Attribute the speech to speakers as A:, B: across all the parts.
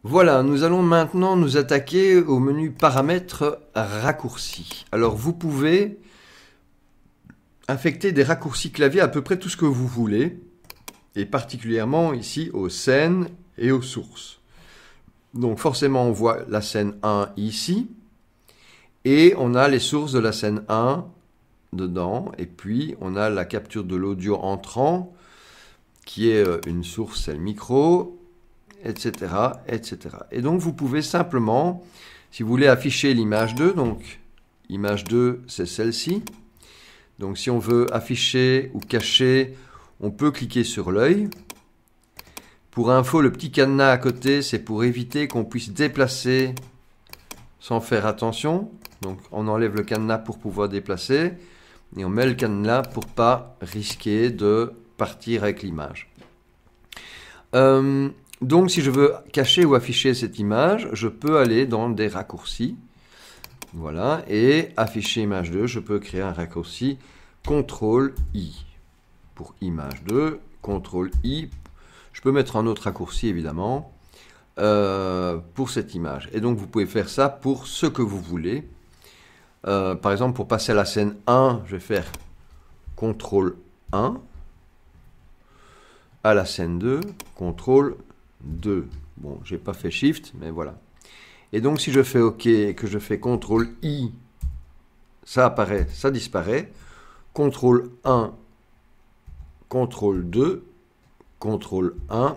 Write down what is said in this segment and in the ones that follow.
A: Voilà, nous allons maintenant nous attaquer au menu paramètres raccourcis. Alors vous pouvez affecter des raccourcis clavier à peu près tout ce que vous voulez, et particulièrement ici aux scènes et aux sources. Donc forcément on voit la scène 1 ici, et on a les sources de la scène 1 dedans, et puis on a la capture de l'audio entrant, qui est une source, c'est le micro, etc., etc. Et donc vous pouvez simplement, si vous voulez afficher l'image 2, donc image 2 c'est celle-ci, donc si on veut afficher ou cacher, on peut cliquer sur l'œil. Pour info, le petit cadenas à côté, c'est pour éviter qu'on puisse déplacer sans faire attention. Donc on enlève le cadenas pour pouvoir déplacer, et on met le cadenas pour pas risquer de partir avec l'image. Donc si je veux cacher ou afficher cette image, je peux aller dans des raccourcis. Voilà, et afficher image 2, je peux créer un raccourci CTRL-I pour image 2, CTRL-I. Je peux mettre un autre raccourci évidemment pour cette image. Et donc vous pouvez faire ça pour ce que vous voulez. Par exemple, pour passer à la scène 1, je vais faire CTRL-1. À la scène 2, CTRL-2. Bon, j'ai pas fait Shift, mais voilà. Et donc si je fais OK et que je fais CTRL-I, ça apparaît, ça disparaît. CTRL-1, CTRL-2, CTRL-1,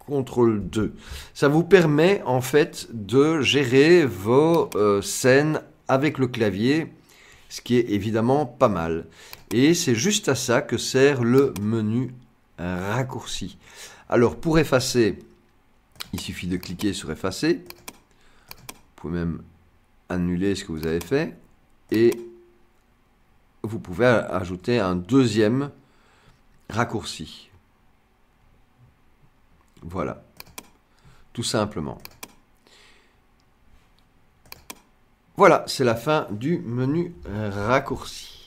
A: CTRL-2. Ça vous permet en fait de gérer vos scènes avec le clavier, ce qui est évidemment pas mal. Et c'est juste à ça que sert le menu raccourci. Alors pour effacer, il suffit de cliquer sur effacer. Vous pouvez même annuler ce que vous avez fait. Et vous pouvez ajouter un deuxième raccourci. Voilà. Tout simplement. Voilà, c'est la fin du menu raccourci.